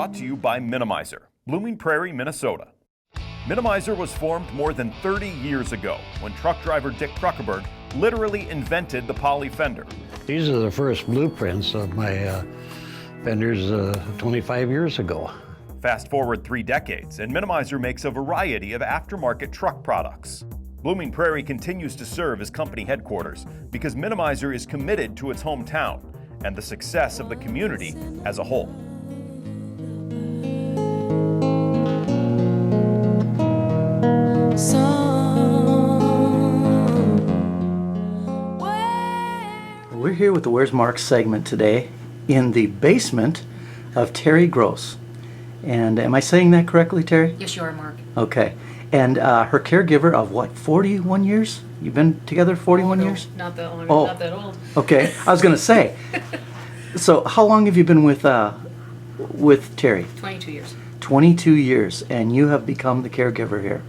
brought to you by Minimizer, Blooming Prairie, Minnesota. Minimizer was formed more than 30 years ago when truck driver Dick Kruckerberg literally invented the poly fender. These are the first blueprints of my fenders 25 years ago. Fast forward 3 decades, and Minimizer makes a variety of aftermarket truck products. Blooming Prairie continues to serve as company headquarters because Minimizer is committed to its hometown and the success of the community as a whole. We're here with the Where's Mark segment today in the basement of Terri Grose. And am I saying that correctly, Terri? Yes, you are, Mark. Okay. And her caregiver of what, 41 years? You've been together 41 years? Not that long. Oh. Not that old. Okay. I was going to say. So how long have you been with Terri? 22 years. 22 years. And you have become the caregiver here.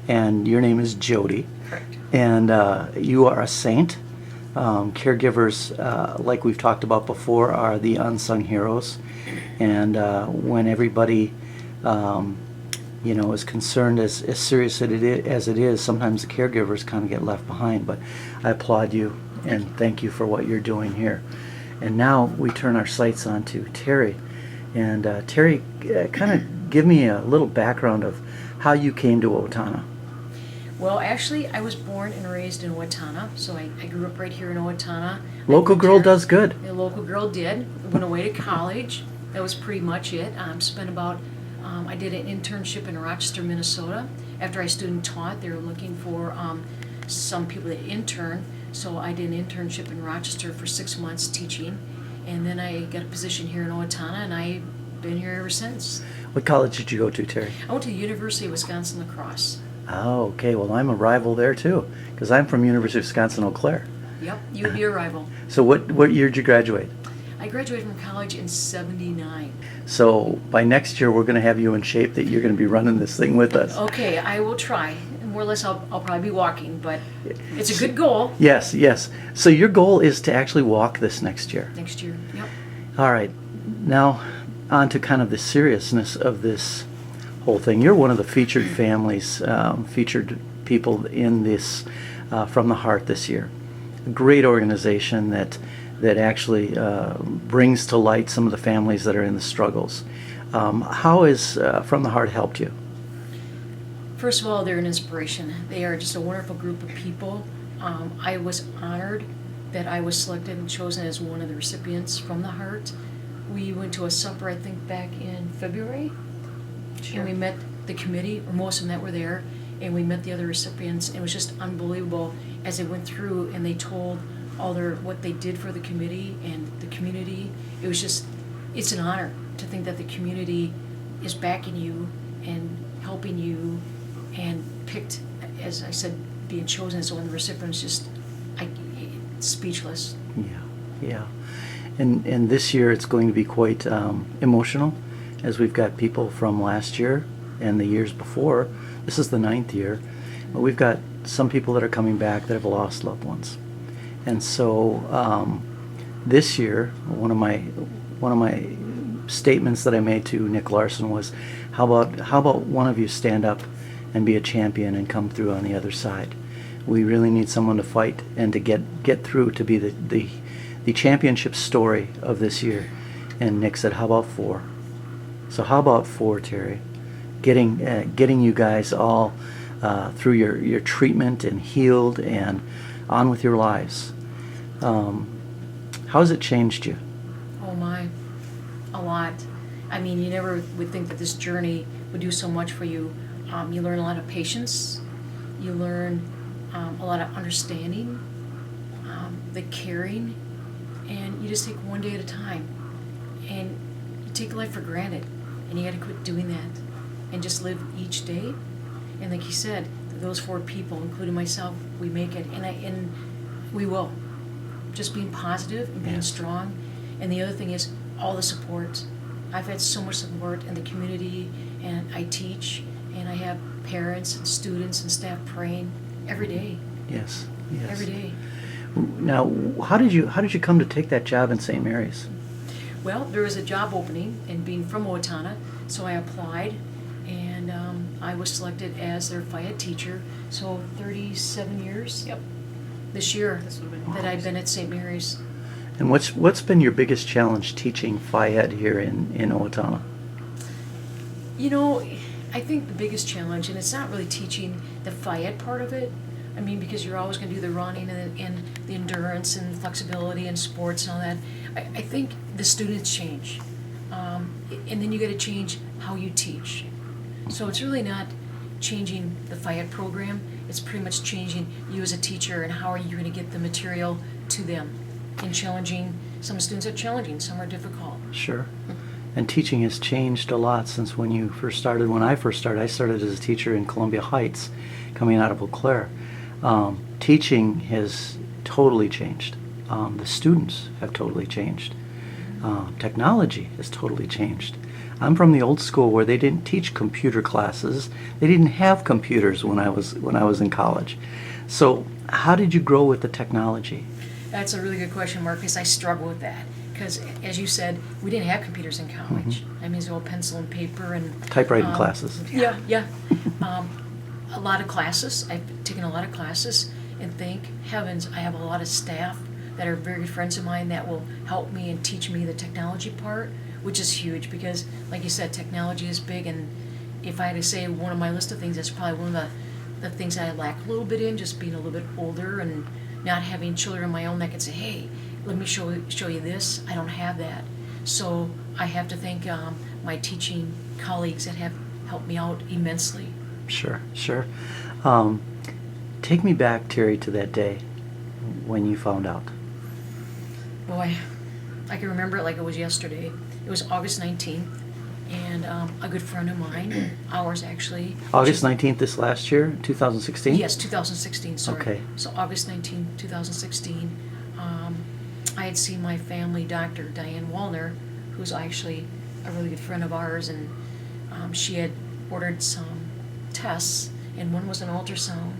And your name is Jody. Correct. And you are a saint. Caregivers, like we've talked about before, are the unsung heroes. And when everybody, is concerned as serious as it is, sometimes the caregivers kind of get left behind. But I applaud you and thank you for what you're doing here. And now we turn our sights on to Terri. And Terri, kind of give me a little background of how you came to Owatonna. Well, actually, I was born and raised in Owatonna, so I grew up right here in Owatonna. Local girl does good. The local girl did. Went away to college. That was pretty much it. I did an internship in Rochester, Minnesota. After I student taught, they were looking for some people to intern, so I did an internship in Rochester for 6 months teaching, and then I got a position here in Owatonna, and I've been here ever since. What college did you go to, Terri? I went to the University of Wisconsin-La Crosse. Oh, okay. Well, I'm a rival there too, because I'm from University of Wisconsin-Eau Claire. Yep, you would be a rival. So what year did you graduate? I graduated from college in '79. So by next year, we're going to have you in shape that you're going to be running this thing with us. Okay, I will try. More or less, I'll probably be walking, but it's a good goal. Yes, yes. So your goal is to actually walk this next year. Next year, yep. All right. Now, on to kind of the seriousness of this whole thing. You're one of the featured families, featured people in this From the Heart this year. A great organization that actually brings to light some of the families that are in the struggles. How has From the Heart helped you? First of all, they're an inspiration. They are just a wonderful group of people. I was honored that I was selected and chosen as one of the recipients from the Heart. We went to a supper, I think, back in February. Sure. And we met the committee, or most of them that were there, and we met the other recipients. It was just unbelievable as they went through and they told all what they did for the committee and the community. It was just, it's an honor to think that the community is backing you and helping you, and picked, as I said, being chosen as one of the recipients, just speechless. Yeah. And this year it's going to be quite emotional, as we've got people from last year and the years before. This is the 9th year. But we've got some people that are coming back that have lost loved ones. And so this year, one of my statements that I made to Nick Larson was, how about one of you stand up and be a champion and come through on the other side? We really need someone to fight and to get through to be the championship story of this year. And Nick said, how about 4? So how about 4, Terri? Getting you guys all through your treatment and healed and on with your lives. How has it changed you? Oh my, a lot. I mean, you never would think that this journey would do so much for you. You learn a lot of patience. You learn a lot of understanding, the caring, and you just take one day at a time. And you take life for granted, and you got to quit doing that and just live each day. And like you said, those 4 people, including myself, we make it, and we will. Just being positive and being strong. And the other thing is all the support. I've had so much support in the community, and I teach, and I have parents and students and staff praying every day. Yes. Every day. Now, how did you come to take that job in St. Mary's? Well, there was a job opening, and being from Owatonna, so I applied, and I was selected as their Phi Ed teacher. So 37 years. Yep. This year that I've been at St. Mary's. And what's been your biggest challenge teaching Phi Ed here in Owatonna? You know, I think the biggest challenge, and it's not really teaching the Phi Ed part of it. I mean, because you're always going to do the running and the endurance and flexibility and sports and all that. I think the students change. And then you got to change how you teach. So it's really not changing the Phi Ed program. It's pretty much changing you as a teacher and how are you going to get the material to them. And challenging, some students are challenging, some are difficult. Sure. And teaching has changed a lot since when you first started. When I first started, I started as a teacher in Columbia Heights, coming out of Eau Claire. Teaching has totally changed. The students have totally changed. Technology has totally changed. I'm from the old school where they didn't teach computer classes. They didn't have computers when I was in college. So how did you grow with the technology? That's a really good question, Mark, because I struggle with that. Because, as you said, we didn't have computers in college. I mean, it's all pencil and paper and... Typewriting classes. Yeah. A lot of classes. I've taken a lot of classes, and thank heavens I have a lot of staff that are very good friends of mine that will help me and teach me the technology part, which is huge because, like you said, technology is big, and if I had to say one of my list of things, that's probably one of the things that I lack a little bit in, just being a little bit older and not having children of my own that can say, hey, let me show you this. I don't have that. So I have to thank my teaching colleagues that have helped me out immensely. Sure. Take me back, Terri, to that day when you found out. Boy, I can remember it like it was yesterday. It was August 19th, and a good friend of mine, ours actually. August 19th this last year, 2016? Yes, 2016, sorry. Okay. So August 19th, 2016, I had seen my family doctor, Diane Wallner, who's actually a really good friend of ours, and she had ordered some tests, and one was an ultrasound,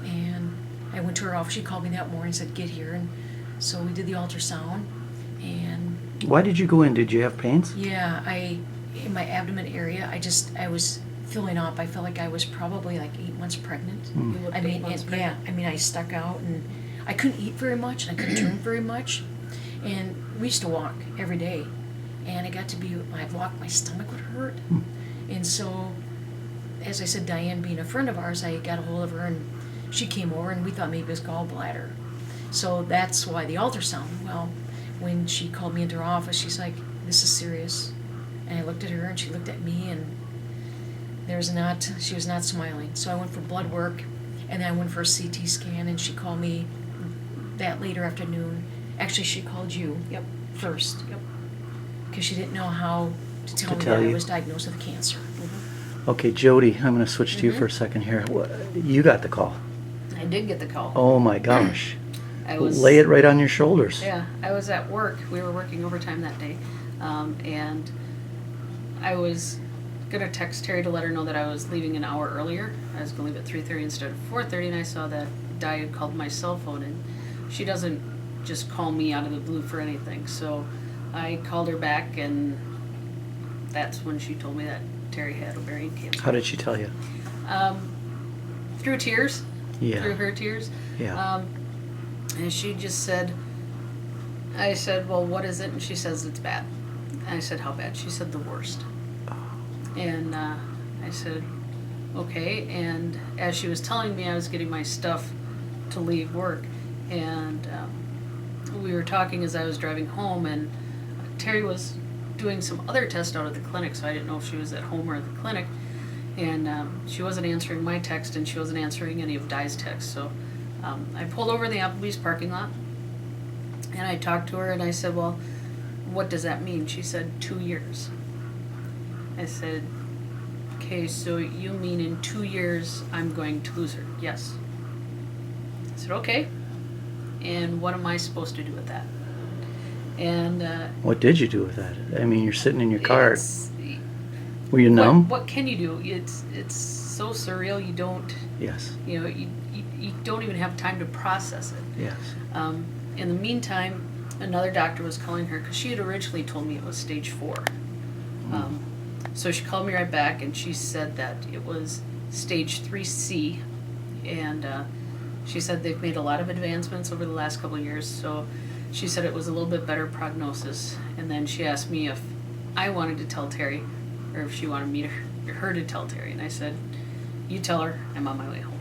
and I went to her office. She called me that morning and said, get here, and so we did the ultrasound, and... Why did you go in? Did you have pains? Yeah, in my abdomen area, I was filling up. I felt like I was probably like 8 months pregnant. I mean, I stuck out, and I couldn't eat very much, and I couldn't turn very much, and we used to walk every day, and it got to be, I'd walk, my stomach would hurt, and so, as I said, Diane being a friend of ours, I got a hold of her, and she came over, and we thought maybe it was gallbladder. So that's why the ultrasound. Well, when she called me into her office, she's like, this is serious. And I looked at her, and she looked at me, and she was not smiling. So I went for blood work, and then I went for a CT scan, and she called me that later afternoon. Actually, she called you first. Because she didn't know how to tell me that I was diagnosed with cancer. Okay, Jody, I'm going to switch to you for a second here. You got the call. I did get the call. Oh my gosh. Lay it right on your shoulders. Yeah, I was at work. We were working overtime that day. And I was going to text Terri to let her know that I was leaving an hour earlier. I was going to leave at 3:30 instead of 4:30, and I saw that Di had called my cell phone, and she doesn't just call me out of the blue for anything. So I called her back, and that's when she told me that Terri had ovarian cancer. How did she tell you? Through tears. Yeah. Through her tears. Yeah. And she just said, I said, well, what is it? And she says, it's bad. And I said, how bad? She said, the worst. And I said, okay. And as she was telling me, I was getting my stuff to leave work. And we were talking as I was driving home, and Terri was doing some other tests out at the clinic, so I didn't know if she was at home or at the clinic. And she wasn't answering my text, and she wasn't answering any of Di's texts. So I pulled over in the Applebee's parking lot, and I talked to her, and I said, well, what does that mean? She said, 2 years. I said, okay, so you mean in 2 years I'm going to lose her? Yes. I said, okay. And what am I supposed to do with that? And what did you do with that? I mean, you're sitting in your car. Were you numb? What can you do? It's so surreal. You don't. Yes. You don't even have time to process it. Yes. In the meantime, another doctor was calling her because she had originally told me it was stage 4. So she called me right back and she said that it was stage 3C, and she said they've made a lot of advancements over the last couple of years, so she said it was a little bit better prognosis. And then she asked me if I wanted to tell Terri or if she wanted me to her to tell Terri, and I said, you tell her, I'm on my way home.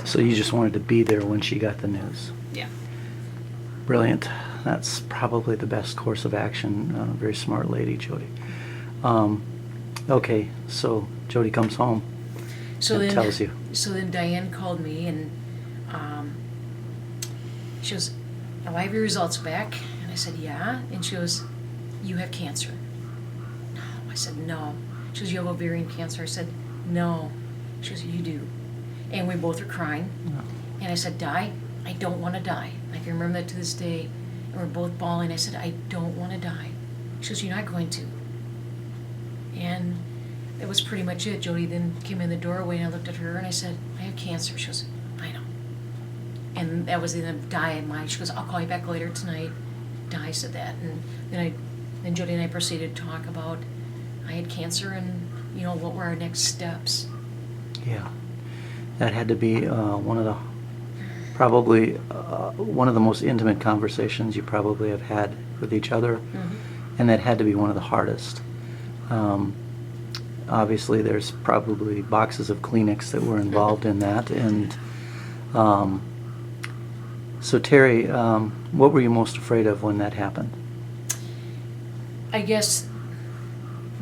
So you just wanted to be there when she got the news. Yeah. Brilliant. That's probably the best course of action. Very smart lady, Jody. Okay, so Jody comes home and tells you. So then Diane called me and she goes, "Oh, I have your results back." And I said, "Yeah." And she goes, "You have cancer." No. I said, "No." She goes, "You have ovarian cancer." I said, "No." She goes, "You do." And we both were crying. No. And I said, "Di, I don't want to die." I can remember that to this day. And we're both bawling. I said, "I don't want to die." She goes, "You're not going to." And that was pretty much it. Jody then came in the doorway and I looked at her and I said, "I have cancer." She goes, "I know." And that was the end of Di and mine. She goes, "I'll call you back later tonight." Di said that. And then Jody and I proceeded to talk about I had cancer and, what were our next steps. Yeah. That had to be probably one of the most intimate conversations you probably have had with each other. Mm-hmm. And that had to be one of the hardest. Obviously, there's probably boxes of Kleenex that were involved in that. And so, Terri, what were you most afraid of when that happened? I guess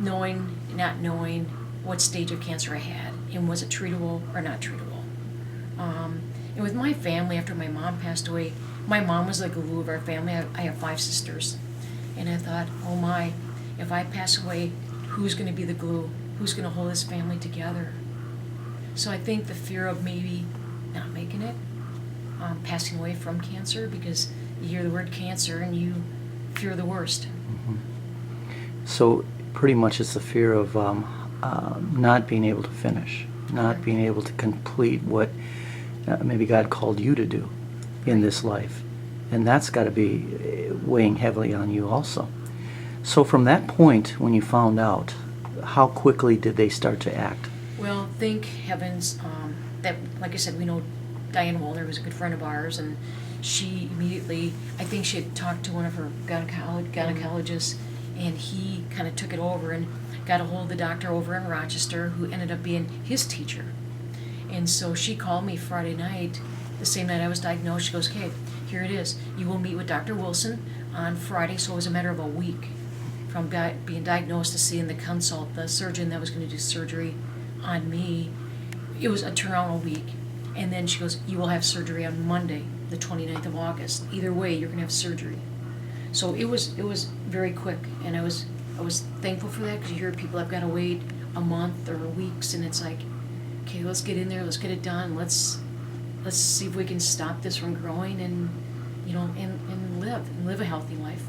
not knowing what stage of cancer I had, and was it treatable or not treatable. And with my family, after my mom passed away, my mom was the glue of our family. I have 5 sisters. And I thought, oh my, if I pass away, who's going to be the glue? Who's going to hold this family together? So I think the fear of maybe not making it, passing away from cancer, because you hear the word cancer and you fear the worst. Mm-hmm. So pretty much it's the fear of not being able to finish, not being able to complete what maybe God called you to do in this life. And that's got to be weighing heavily on you also. So from that point, when you found out, how quickly did they start to act? Well, thank heavens that, like I said, we know Diane Wallner was a good friend of ours, and she immediately, I think she had talked to one of her gynecologists, and he kind of took it over and got a hold of the doctor over in Rochester, who ended up being his teacher. And so she called me Friday night, the same night I was diagnosed. She goes, "Okay, here it is. You will meet with Dr. Wilson on Friday." So it was a matter of a week from being diagnosed to seeing the surgeon that was going to do surgery on me. It was a turnaround a week. And then she goes, "You will have surgery on Monday, the 29th of August. Either way, you're going to have surgery." So it was very quick, and I was thankful for that, because you hear people have got to wait a month or weeks, and it's like, okay, let's get in there, let's get it done, let's see if we can stop this from growing, and and live a healthy life.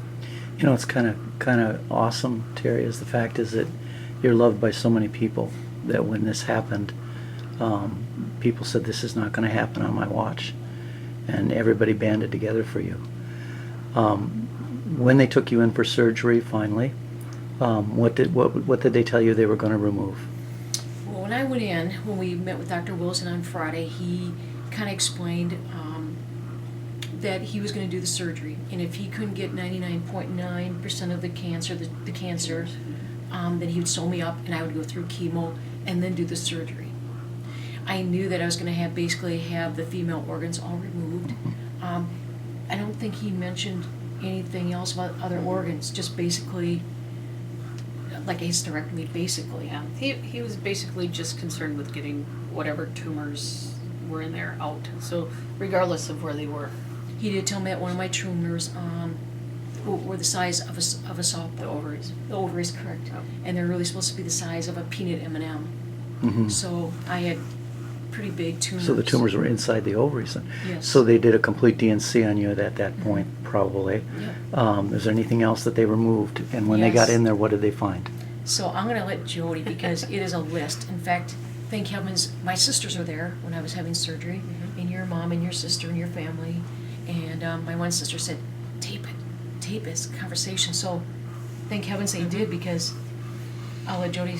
It's kind of awesome, Terri, is the fact is that you're loved by so many people that when this happened, people said, this is not going to happen on my watch, and everybody banded together for you. When they took you in for surgery finally, what did they tell you they were going to remove? Well, when I went in, when we met with Dr. Wilson on Friday, he kind of explained that he was going to do the surgery, and if he couldn't get 99.9% of the cancer, then he would sew me up, and I would go through chemo and then do the surgery. I knew that I was going to have the female organs all removed. I don't think he mentioned anything else about other organs, just basically like a hysterectomy, basically. Yeah, he was basically just concerned with getting whatever tumors were in there out. So regardless of where they were. He did tell me that one of my tumors were the size of a softball. The ovaries. The ovaries, correct. Oh. And they're really supposed to be the size of a peanut M&M. Mm-hmm. So I had pretty big tumors. So the tumors were inside the ovaries. Yes. So they did a complete DNC on you at that point, probably. Yep. Is there anything else that they removed? And when they got Yes. in there, what did they find? So I'm going to let Jody, because it is a list. In fact, thank heavens, my sisters were there when I was having surgery, and your mom and your sister and your family. And And my one sister said, tape this conversation. So thank heavens they did, because I'll let Jody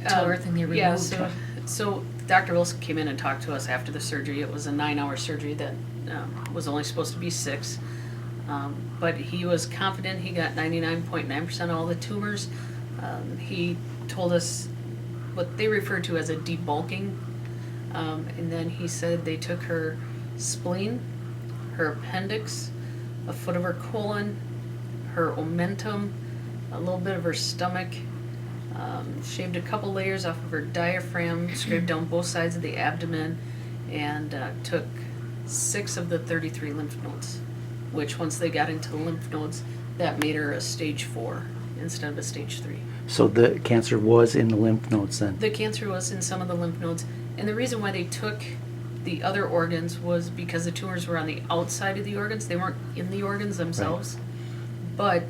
tell everything they removed. Yeah, so Dr. Wilson came in and talked to us after the surgery. It was a 9-hour surgery that was only supposed to be 6. But he was confident he got 99.9% of all the tumors. He told us what they refer to as a debulking. And then he said they took her spleen, her appendix, a foot of her colon, her omentum, a little bit of her stomach, shaved a couple layers off of her diaphragm, scraped down both sides of the abdomen, and took 6 of the 33 lymph nodes, which once they got into the lymph nodes, that made her a stage 4 instead of a stage 3. So the cancer was in the lymph nodes then? The cancer was in some of the lymph nodes, and the reason why they took the other organs was because the tumors were on the outside of the organs. They weren't in the organs themselves, but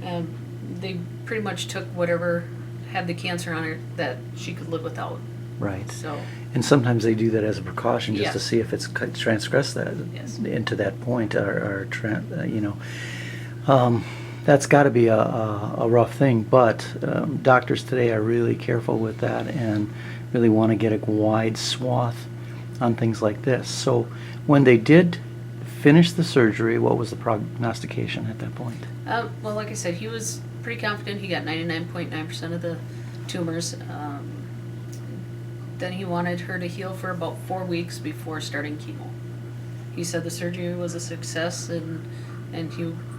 they pretty much took whatever had the cancer on her that she could live without. Right. So, And sometimes they do that as a precaution, just to Yes. see if it's transgressed that Yes. into that point, or that's got to be a rough thing. But doctors today are really careful with that and really want to get a wide swath on things like this. So when they did finish the surgery, what was the prognostication at that point? well, like I said, he was pretty confident he got 99.9% of the tumors. Then he wanted her to heal for about 4 weeks before starting chemo. He said the surgery was a success, and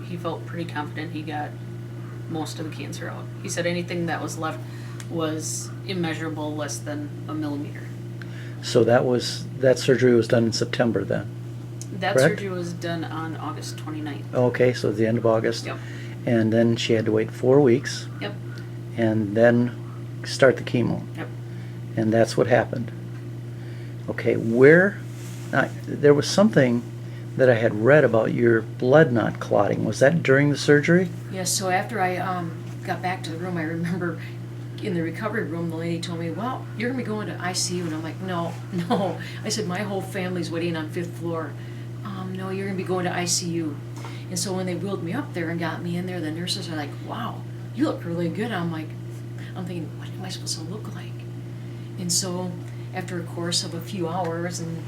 he felt pretty confident he got most of the cancer out. He said anything that was left was immeasurable, less than a millimeter. So that surgery was done in September then? That Correct? surgery was done on August 29th. Okay, so at the end of August? Yep. And then she had to wait 4 weeks Yep. and then start the chemo. Yep. And that's what happened. Okay, there was something that I had read about your blood not clotting. Was that during the surgery? Yes, so after I got back to the room, I remember in the recovery room, the lady told me, well, you're going to be going to ICU. And I'm like, no. I said, my whole family's waiting on 5th floor. No, you're going to be going to ICU. And so when they wheeled me up there and got me in there, the nurses are like, wow, you look really good. I'm thinking, what am I supposed to look like? And so after a course of a few hours, and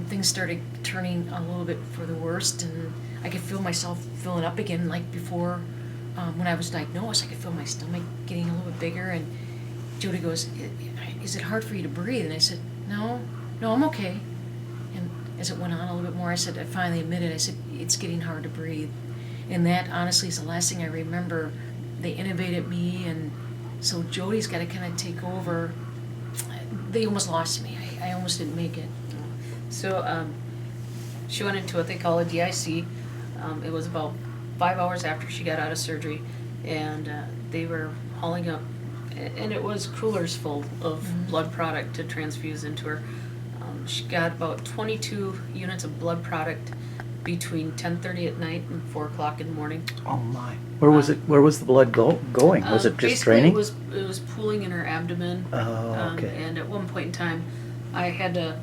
things started turning a little bit for the worst, and I could feel myself filling up again like before. When I was diagnosed, I could feel my stomach getting a little bit bigger, and Jody goes, is it hard for you to breathe? And I said, no, I'm okay. And as it went on a little bit more, I finally admitted, I said, it's getting hard to breathe. And that honestly is the last thing I remember. They intubated me, and so Jody's got to kind of take over. They almost lost me. I almost didn't make it. So she went into what they call a DIC. It was about 5 hours after she got out of surgery, and they were hauling up, and it was coolers full of blood product to transfuse into her. She got about 22 units of blood product between 10:30 at night and 4 o'clock in the morning. Oh my! Where was it? Where was the blood going? Was it just basically draining? It was pooling in her abdomen. Oh, okay. And at one point in time, I had to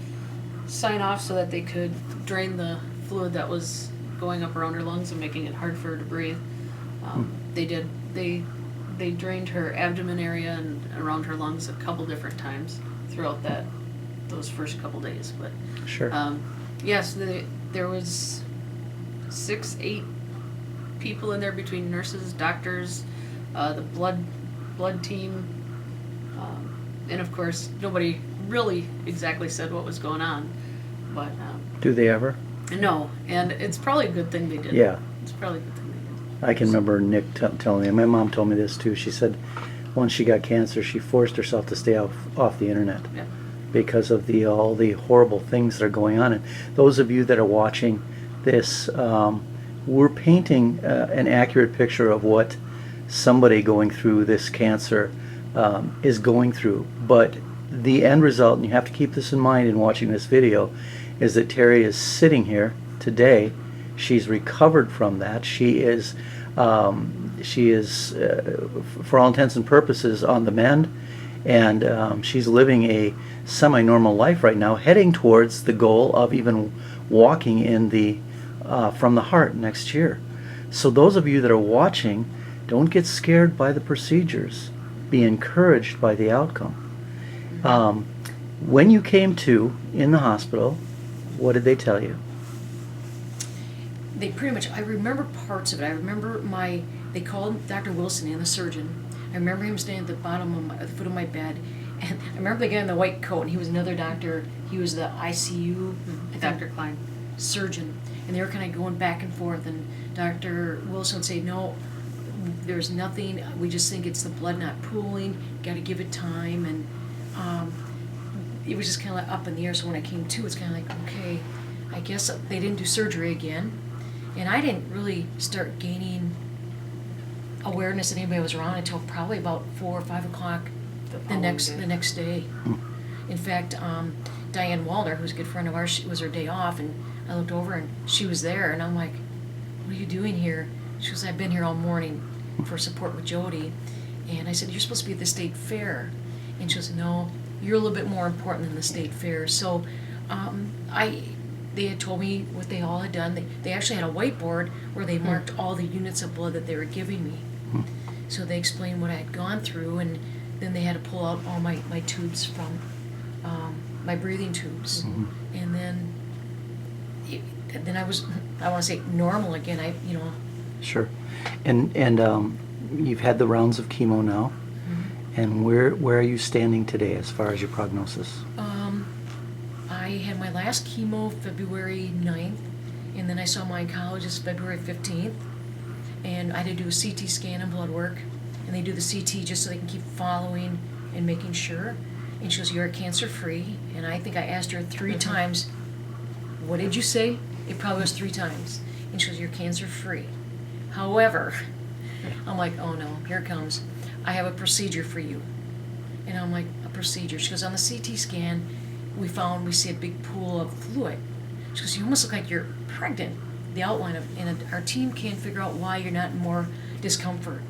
sign off so that they could drain the fluid that was going up around her lungs and making it hard for her to breathe. They did. They drained her abdomen area and around her lungs a couple different times throughout those first couple days. But Sure. yes, there was 6-8 people in there between nurses, doctors, the blood team, and of course nobody really exactly said what was going on. But Do they ever? no, and it's probably a good thing they did. Yeah. It's probably a good thing they did. I can remember Nick telling me. My mom told me this too. She said once she got cancer, she forced herself to stay off the internet Yeah. because of all the horrible things that are going on. And those of you that are watching this, we're painting an accurate picture of what somebody going through this cancer is going through. But the end result, and you have to keep this in mind in watching this video, is that Terri is sitting here today. She's recovered from that. She is, for all intents and purposes, on the mend, and she's living a semi-normal life right now, heading towards the goal of even walking in the from the heart next year. So those of you that are watching, don't get scared by the procedures. Be encouraged by the outcome. When you came to in the hospital, what did they tell you? They pretty much, I remember parts of it. I remember they called Dr. Wilson in, the surgeon. I remember him standing at the bottom of the foot of my bed. And I remember the guy in the white coat, and he was another doctor. He was the ICU, I think, Dr. Klein. surgeon. And they were kind of going back and forth. And Dr. Wilson would say, no, there's nothing. We just think it's the blood not pooling. Got to give it time. And it was just kind of like up in the air. So when I came to, it's kind of like, okay, I guess they didn't do surgery again. And I didn't really start gaining awareness that anybody was around until probably about 4 or 5 o'clock the next day. In fact, Diane Wallner, who's a good friend of ours, it was her day off, and I looked over and she was there, and I'm like, what are you doing here? She goes, I've been here all morning for support with Jody. And I said, you're supposed to be at the state fair. And she goes, no, you're a little bit more important than the state fair. So they had told me what they all had done. They actually had a whiteboard where they marked all the units of blood that they were giving me. So they explained what I had gone through, and then they had to pull out all my tubes from my breathing tubes. And then I was, I want to say, normal again. Sure. And you've had the rounds of chemo now. And where are you standing today as far as your prognosis? I had my last chemo February 9th, and then I saw my oncologist February 15th, and I had to do a CT scan and blood work, and they do the CT just so they can keep following and making sure. And she goes, you're cancer-free, and I think I asked her 3 times, what did you say? It probably was 3 times. And she goes, you're cancer-free. However, I'm like, oh no, here it comes. I have a procedure for you. And I'm like, a procedure? She goes, on the CT scan, we see a big pool of fluid. She goes, you almost look like you're pregnant. The outline of, and our team can't figure out why you're not in more discomfort.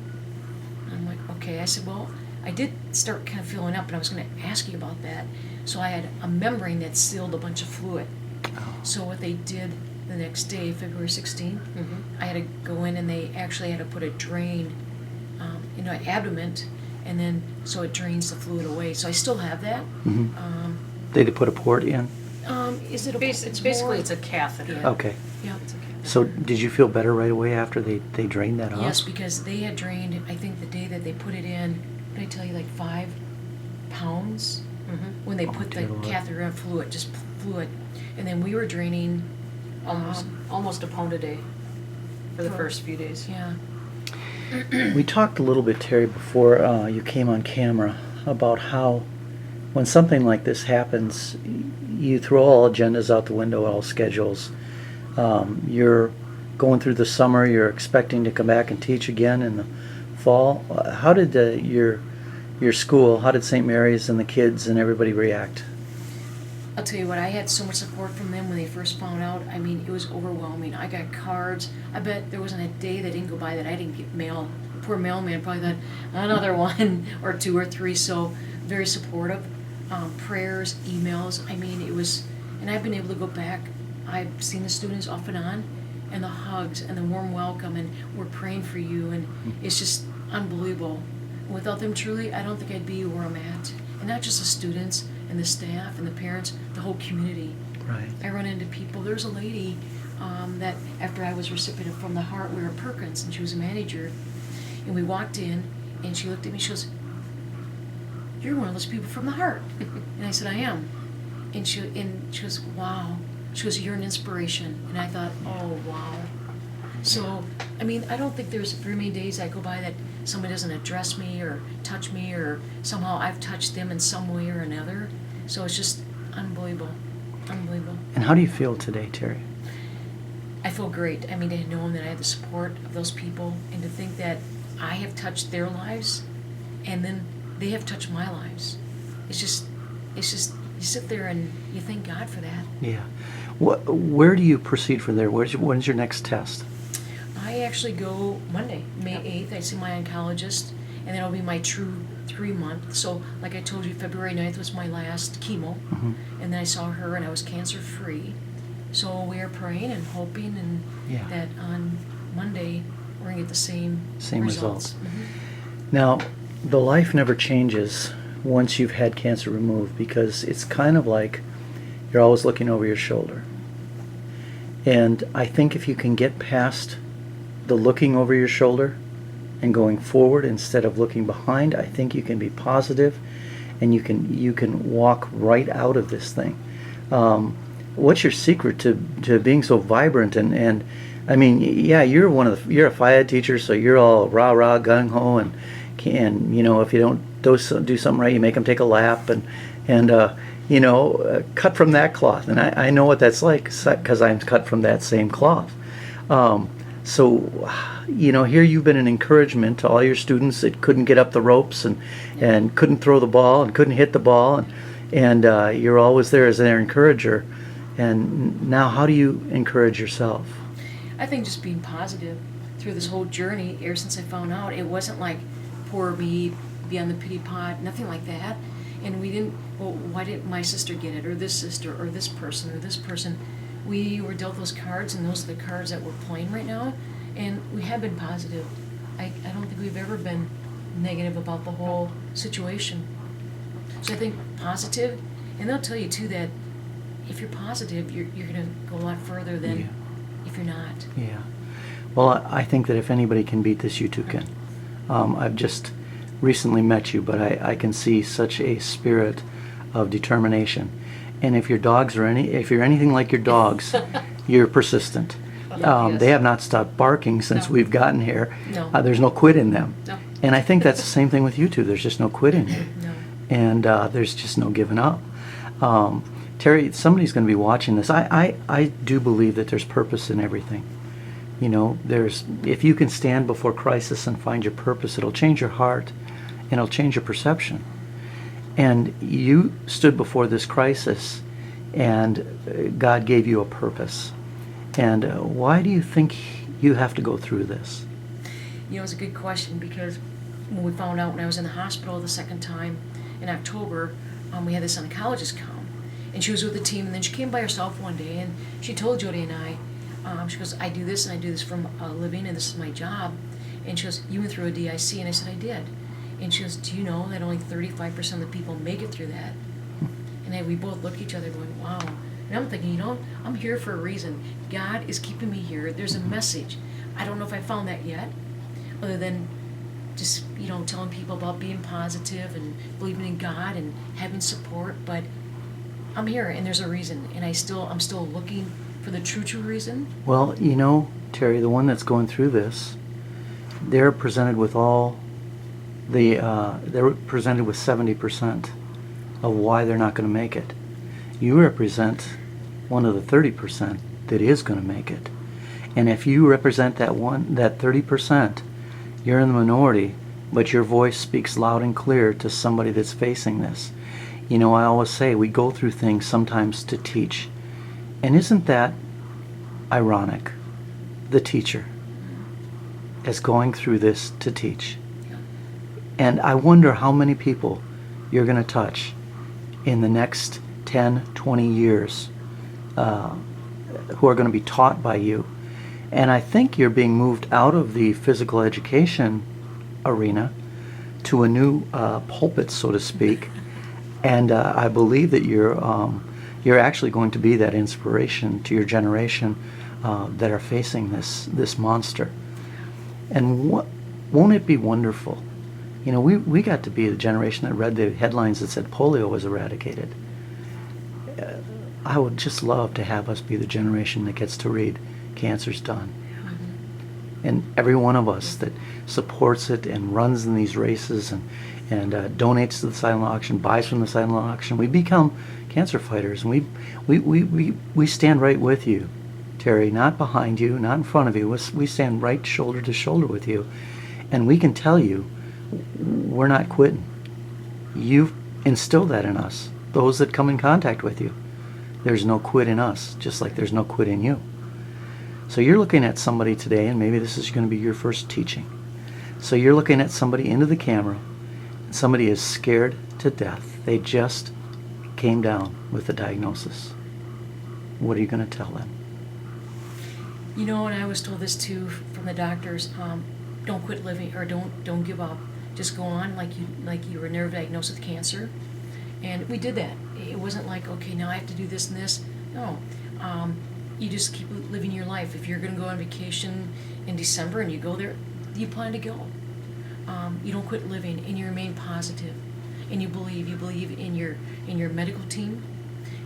And I'm like, okay. I said, well, I did start kind of filling up, and I was going to ask you about that. So I had a membrane that sealed a bunch of fluid. So what they did the next day, February 16th, I had to go in, and they actually had to put a drain in my abdomen, and then so it drains the fluid away. So I still have that. They put a port in? Is it a It's basically it's a catheter. Yeah. Okay. Yeah. It's a catheter. So did you feel better right away after they drained that off? Yes, because they had drained, I think the day that they put it in, what did I tell you, like 5 pounds? When they put the dear Lord. catheter in fluid, just fluid. And then we were draining, Almost a pound a day for the For- first few days. yeah. We talked a little bit, Terry, before you came on camera about how when something like this happens, you throw all agendas out the window, all schedules. You're going through the summer, you're expecting to come back and teach again in the fall. How did your school, how did St. Mary's and the kids and everybody react? I'll tell you what, I had so much support from them when they first found out. I mean, it was overwhelming. I got cards. I bet there wasn't a day that didn't go by that I didn't get mail. The poor mailman probably got another one or 2 or 3. So very supportive. Prayers, emails. I mean, it was, and I've been able to go back. I've seen the students off and on, and the hugs and the warm welcome, and we're praying for you, and it's just unbelievable. Without them, truly, I don't think I'd be where I'm at. And not just the students and the staff and the parents, the whole community. Right. I run into people. There's a lady that after I was recipient from the heart, we were at Perkins, and she was a manager, and we walked in, and she looked at me, she goes, you're one of those people from the heart. And I said, I am. And she goes, wow. She goes, you're an inspiration. And I thought, oh, wow. So, I mean, I don't think there's very many days I go by that somebody doesn't address me or touch me, or somehow I've touched them in some way or another. So it's just unbelievable. Unbelievable. And how do you feel today, Terry? I feel great. I mean, to know that I have the support of those people, and to think that I have touched their lives, and then they have touched my lives. It's just, you sit there and you thank God for that. Yeah. Where do you proceed from there? When's your next test? I actually go Monday, May 8th. I see my oncologist, and then it'll be my true 3-month. So, like I told you, February 9th was my last chemo, and then I saw her, and I was cancer-free. So we are praying and hoping and Yeah. that on Monday we're going to get the same results. Mhm. Now, the life never changes once you've had cancer removed, because it's kind of like you're always looking over your shoulder. And I think if you can get past the looking over your shoulder and going forward instead of looking behind, I think you can be positive and you can walk right out of this thing. What's your secret to being so vibrant? And I mean, yeah, you're a FIAD teacher, so you're all rah rah gung ho, and you know, if you don't do something right, you make them take a lap, and you know, cut from that cloth. And I know what that's like, because I'm cut from that same cloth. So, you know, here you've been an encouragement to all your students that couldn't get up the ropes and couldn't throw the ball and couldn't hit the ball, and you're always there as their encourager. And now, how do you encourage yourself? I think just being positive through this whole journey, ever since I found out, it wasn't like poor me, be on the pity pot, nothing like that. And we didn't, well, why didn't my sister get it, or this sister, or this person, or this person? We were dealt those cards, and those are the cards that we're playing right now. And we have been positive. I don't think we've ever been negative about the whole situation. So I think positive, and they'll tell you too that if you're positive, you're going to go a lot further than if you're not. Yeah. Well, I think that if anybody can beat this, you too can. I've just recently met you, but I can see such a spirit of determination. And if your dogs are if you're anything like your dogs, you're persistent. Yes. They have not stopped barking since No. we've gotten here. No. There's no quit in them. No. And I think that's the same thing with you two. There's just no quit in you. No. And there's just no giving up. Terri, somebody's going to be watching this. I do believe that there's purpose in everything. You know, if you can stand before crisis and find your purpose, it'll change your heart and it'll change your perception. And you stood before this crisis and God gave you a purpose. And why do you think you have to go through this? You know, it's a good question, because when we found out when I was in the hospital the second time in October, we had this oncologist come, and she was with the team, and then she came by herself one day, and she told Jody and I, she goes, I do this, and I do this for a living, and this is my job. And she goes, you went through a DIC, and I said, I did. And she goes, do you know that only 35% of the people make it through that? And then we both looked at each other going, wow. And I'm thinking, you know, I'm here for a reason. God is keeping me here. There's a message. I don't know if I found that yet, other than just, you know, telling people about being positive and believing in God and having support. But I'm here, and there's a reason, and I'm still looking for the true reason. Well, you know, Terri, the one that's going through this, they're presented with they're presented with 70% of why they're not going to make it. You represent one of the 30% that is going to make it. And if you represent that 30%, you're in the minority, but your voice speaks loud and clear to somebody that's facing this. You know, I always say we go through things sometimes to teach. And isn't that ironic? The teacher is going through this to teach. And I wonder how many people you're going to touch in the next 10, 20 years who are going to be taught by you. And I think you're being moved out of the physical education arena to a new pulpit, so to speak. And I believe that you're actually going to be that inspiration to your generation that are facing this monster. And won't it be wonderful? You know, we got to be the generation that read the headlines that said polio was eradicated. I would just love to have us be the generation that gets to read cancer's done. And every one of us that supports it and runs in these races and donates to the silent auction, buys from the silent auction, we become cancer fighters. And we stand right with you, Terri, not behind you, not in front of you. We stand right shoulder to shoulder with you. And we can tell you, we're not quitting. You've instilled that in us, those that come in contact with you. There's no quit in us, just like there's no quit in you. So you're looking at somebody today, and maybe this is going to be your first teaching. So you're looking at somebody into the camera, and somebody is scared to death. They just came down with a diagnosis. what are you going to tell them? You know, and I was told this too from the doctors. Don't quit living, or don't give up. Just go on like you were never diagnosed with cancer. And we did that. It wasn't like, okay, now I have to do this and this. No. You just keep living your life. If you're going to go on vacation in December and you go there, you plan to go. You don't quit living, and you remain positive, and you believe in your medical team.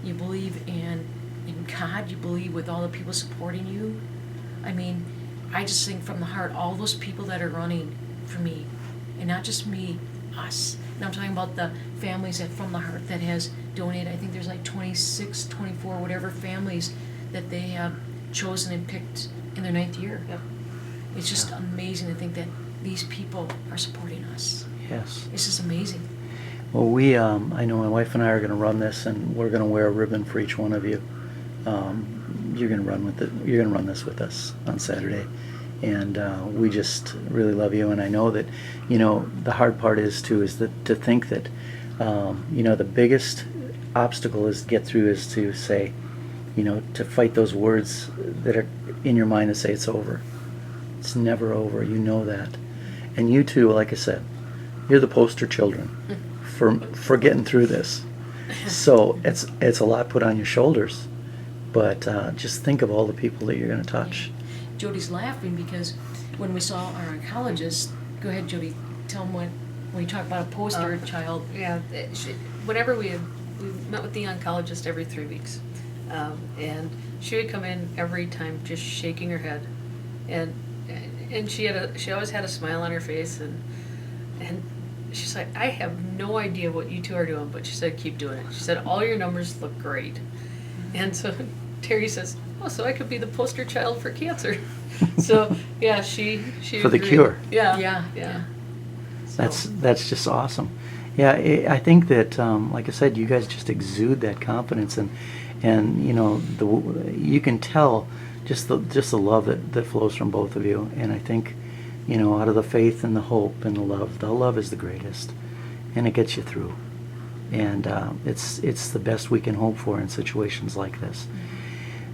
You believe in God. You believe with all the people supporting you. I mean, I just think from the heart, all those people that are running for me, and not just me, us. And I'm talking about the families that from the heart that has donated. I think there's like 26, 24, whatever families that they have chosen and picked in their 9th year. Yep. It's just amazing to think that these people are supporting us. Yes. It's just amazing. Well, I know my wife and I are going to run this, and we're going to wear a ribbon for each one of you. You're going to run with it. You're going to run this with us on Saturday, and we just really love you. And I know that, the hard part is to think that, the biggest obstacle is to get through is to say, to fight those words that are in your mind to say it's over. It's never over. You know that, and you too. Like I said, you're the poster children for getting through this. So it's a lot put on your shoulders, but just think of all the people that you're going to touch. Jody's laughing because when we saw our oncologist, go ahead, Jody, tell them when you talk about a poster child. Yeah, whenever we met with the oncologist every 3 weeks, and she would come in every time just shaking her head, and she always had a smile on her face, and she's like, I have no idea what you two are doing, but she said, keep doing it. She said, all your numbers look great. And so Terry says, oh, so I could be the poster child for cancer. So yeah, she For the agreed. cure. Yeah. So, That's just awesome. Yeah, I think that, like I said, you guys just exude that confidence, and you can tell just the love that flows from both of you. And I think, out of the faith and the hope and the love is the greatest, and it gets you through. And it's the best we can hope for in situations like this.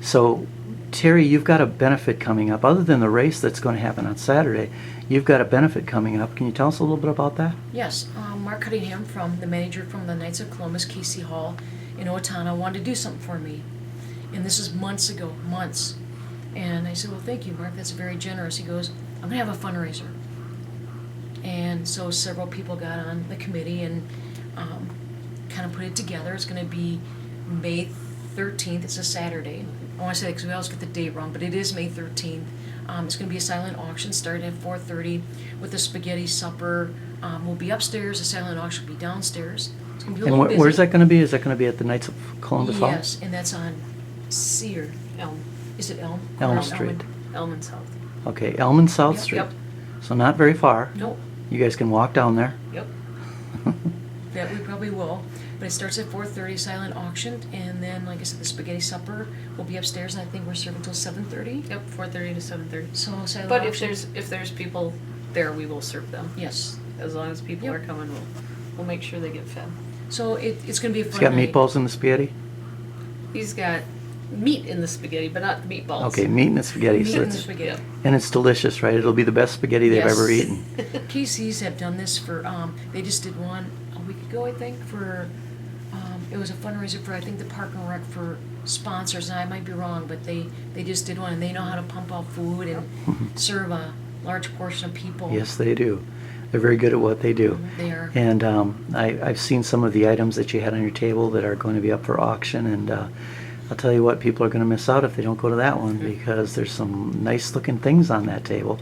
So, Terry, you've got a benefit coming up. Other than the race that's going to happen on Saturday, you've got a benefit coming up. Can you tell us a little bit about that? Yes, Mark Cunningham, the manager from the Knights of Columbus, Casey Hall in Owatonna, wanted to do something for me. And this is months ago. And I said, well, thank you, Mark. That's very generous. He goes, I'm going to have a fundraiser. And so several people got on the committee and kind of put it together. It's going to be May 13th. It's a Saturday. I want to say that because we always get the date wrong, but it is May 13th. It's going to be a silent auction starting at 4:30 with a spaghetti supper. We'll be upstairs. The silent auction will be downstairs. It's going to be a little busy. Where's that going to be? Is that going to be at the Knights of Columbus Hall? Yes, and that's on Sear. Elm. Is it Elm? Elm Or Street. Elm and South. Okay, Elm and South Yep. Street. Yep. So not very far. Nope. You guys can walk down there. Yep. That we probably will. But it starts at 4:30, silent auction, and then, like I said, the spaghetti supper will be upstairs, and I think we're serving until 7:30. Yep. 4:30 to 7:30. So silent But auction. if there's people there, we will serve them. Yes. As long as people Yep. are coming, we'll make sure they get fed. So it's going to be a fun It's got night. meatballs in the spaghetti? He's got meat in the spaghetti, but not the meatballs. Okay, meat in the spaghetti. Meat So in the it's, spaghetti. and it's delicious, right? It'll be the best spaghetti they've Yes. ever eaten. KC's have done this for, they just did one a week ago, I think, for, it was a fundraiser for, I think, the Park and Rec for sponsors, and I might be wrong, but they just did one, and they know how to pump out food and serve a large portion of people. Yes, they do. They're very good at what they do. They are. And I've seen some of the items that you had on your table that are going to be up for auction, and I'll tell you what, people are going to miss out if they don't go to that one, because there's some nice looking things on that table.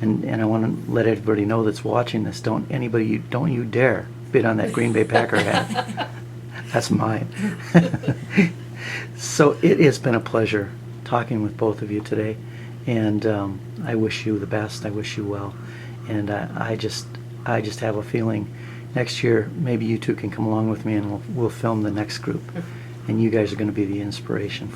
And I want to let everybody know that's watching this, don't you dare bid on that Green Bay Packer hat. That's mine. So it has been a pleasure talking with both of you today, and I wish you the best. I wish you well, and I just have a feeling next year maybe you two can come along with me, and we'll film the next group, and you guys are going to be the inspiration.